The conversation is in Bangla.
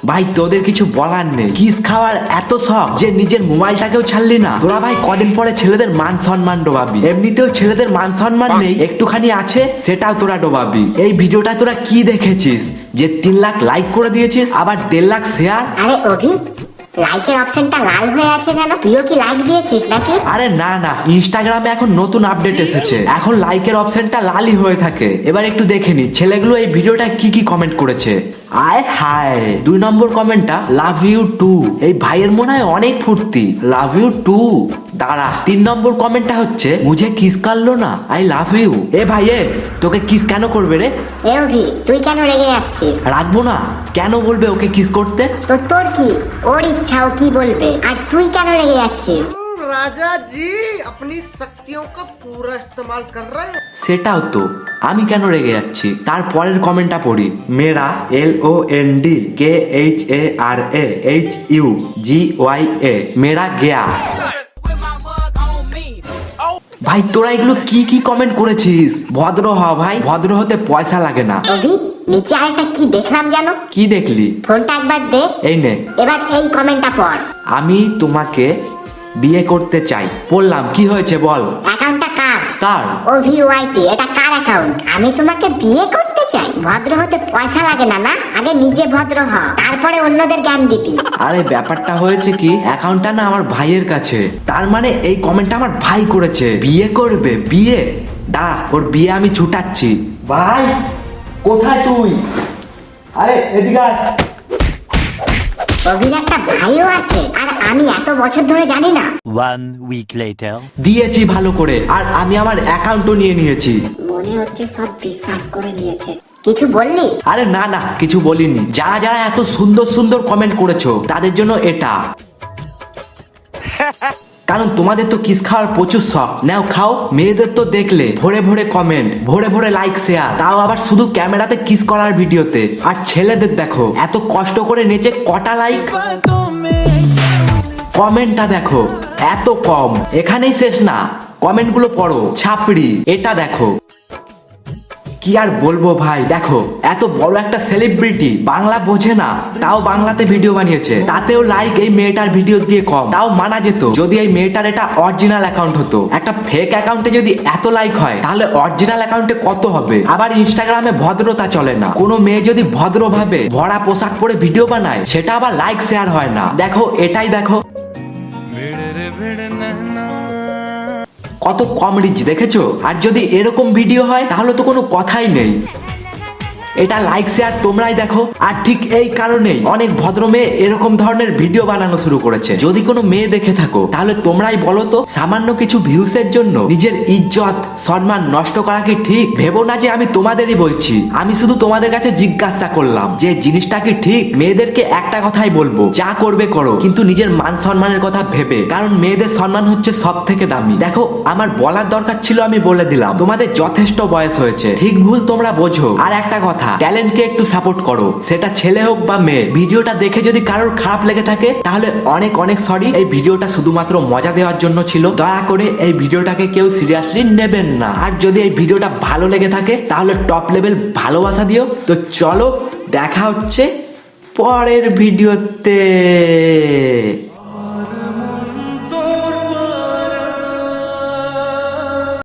ভাই তোদের কিছু বলার নেই, কিস খাওয়ার এত শখ যে নিজের মোবাইলটাকেও ছাড়লি না। তোরা ভাই কদিন পরে ছেলেদের মান সম্মান ডোবাবি, এমনিতেও ছেলেদের মান সম্মান নেই, একটুখানি আছে সেটাও তোরা ডোবাবি। এই ভিডিওটা তোরা কি দেখেছিস যে 3 লাখ লাইক করে দিয়েছিস, আবার 1.5 লাখ শেয়ার? আরে অভি, লাইকের অপশনটা লাল হয়ে আছে কেন? তুইও কি লাইক দিয়েছিস নাকি? আরে না না, ইনস্টাগ্রামে এখন নতুন আপডেট এসেছে, এখন লাইকের অপশনটা লালই হয়ে থাকে। এবার একটু দেখে নি ছেলেগুলো এই ভিডিওটা কি কি কমেন্ট করেছে। আয় হায়, 2 নম্বর কমেন্টটা লাভ ইউ টু। এই ভাইয়ের মনে হয় অনেক ফুর্তি, লাভ ইউ টু। দাঁড়া, 3 নম্বর কমেন্টটা হচ্ছে মুঝে কিস করলো না, আই লাভ ইউ। এ ভাই এ, তোকে কিস কেন করবে রে? এ অভি, তুই কেন রেগে যাচ্ছিস? রাখবো না, কেন বলবে ওকে কিস করতে? তো তোর কি, ওর ইচ্ছা, ও কি বলবে, আর তুই কেন রেগে যাচ্ছিস? राजा जी अपनी शक्तियों का पूरा इस्तेमाल कर रहे हैं। সেটাও তো, আমি কেন রেগে যাচ্ছি? তারপরের কমেন্টটা পড়ি। মেরা LONDKHARAHUGYA মেরা গেয়া। ভাই তোরা এগুলো কি কি কমেন্ট করেছিস? ভদ্র হ ভাই, ভদ্র হতে পয়সা লাগে না। অভি, নিচে আরেকটা কি দেখলাম জানো? কি দেখলি? ফোনটা একবার দে। এই নে, এবার এই কমেন্টটা পড়। আমি তোমাকে বিয়ে করতে চাই। পড়লাম, কি হয়েছে বল? অ্যাকাউন্টটা কার? কার? OVYT, এটা কার অ্যাকাউন্ট? আমি তোমাকে বিয়ে করতে চাই। ভদ্র হতে পয়সা লাগে না না? আগে নিজে ভদ্র হ, তারপরে অন্যদের জ্ঞান দিবি। আরে ব্যাপারটা হয়েছে কি, অ্যাকাউন্টটা না আমার ভাইয়ের কাছে, তার মানে এই কমেন্টটা আমার ভাই করেছে। বিয়ে করবে? বিয়ে? দাঁড়া, ওর বিয়ে আমি ছুটাচ্ছি। ভাই কোথায় তুই? আরে এদিকে আয়। অভির একটা ভাইও আছে, আর আমি এত বছর ধরে জানি না। 1 week later. দিয়েছি ভালো করে, আর আমি আমার অ্যাকাউন্টও নিয়ে নিয়েছি। মনে হচ্ছে সব বিশ্বাস করে নিয়েছে। কিছু বললি? আরে না না, কিছু বলিনি। যারা যারা এত সুন্দর সুন্দর কমেন্ট করেছো তাদের জন্য এটা, কারণ তোমাদের তো কিস খাওয়ার প্রচুর শখ। নাও খাও। মেয়েদের তো দেখলে ভরে ভরে কমেন্ট, ভরে ভরে লাইক শেয়ার, তাও আবার শুধু ক্যামেরাতে কিস করার ভিডিওতে। আর ছেলেদের দেখো এত কষ্ট করে নেচে কটা লাইক, কমেন্টটা দেখো এত কম। এখানেই শেষ না, কমেন্টগুলো পড়ো ছাপড়ি। এটা দেখো, কি আর বলবো ভাই। দেখো এত বড় একটা সেলিব্রিটি, বাংলা বোঝে না, তাও বাংলাতে ভিডিও বানিয়েছে, তাতেও লাইক এই মেয়েটার ভিডিও দিয়ে কম। তাও মানা যেত যদি এই মেয়েটার এটা অরিজিনাল অ্যাকাউন্ট হতো। একটা ফেক অ্যাকাউন্টে যদি এত লাইক হয়, তাহলে অরিজিনাল অ্যাকাউন্টে কত হবে? আবার ইনস্টাগ্রামে ভদ্রতা চলে না। কোনো মেয়ে যদি ভদ্রভাবে ভরা পোশাক পরে ভিডিও বানায়, সেটা আবার লাইক শেয়ার হয় না। দেখো এটাই দেখো, কত কম রিচ দেখেছো? আর যদি এরকম ভিডিও হয় তাহলে তো কোনো কথাই নেই। এটা লাইক শেয়ার তোমরাই দেখো। আর ঠিক এই কারণেই অনেক ভদ্র মেয়ে এরকম ধরনের ভিডিও বানানো শুরু করেছে। যদি কোনো মেয়ে দেখে থাকো তাহলে তোমরাই বলো তো, সামান্য কিছু ভিউসের জন্য নিজের ইজ্জত সম্মান নষ্ট করা কি ঠিক? ভেবো না যে আমি তোমাদেরই বলছি, আমি শুধু তোমাদের কাছে জিজ্ঞাসা করলাম যে জিনিসটা কি ঠিক। মেয়েদেরকে একটা কথাই বলবো, যা করবে করো, কিন্তু নিজের মান সম্মানের কথা ভেবে, কারণ মেয়েদের সম্মান হচ্ছে সব থেকে দামি। দেখো আমার বলার দরকার ছিল, আমি বলে দিলাম। তোমাদের যথেষ্ট বয়স হয়েছে, ঠিক ভুল তোমরা বোঝো। আর একটা কথা, ট্যালেন্টকে একটু সাপোর্ট করো, সেটা ছেলে হোক বা মেয়ে। ভিডিওটা দেখে যদি কারোর খারাপ লেগে থাকে তাহলে অনেক অনেক সরি। এই ভিডিওটা শুধুমাত্র মজা দেওয়ার জন্য ছিল, দয়া করে এই ভিডিওটাকে কেউ সিরিয়াসলি নেবেন না। আর যদি এই ভিডিওটা ভালো লেগে থাকে তাহলে টপ লেভেল ভালোবাসা দিও। তো চলো দেখা হচ্ছে পরের ভিডিওতে।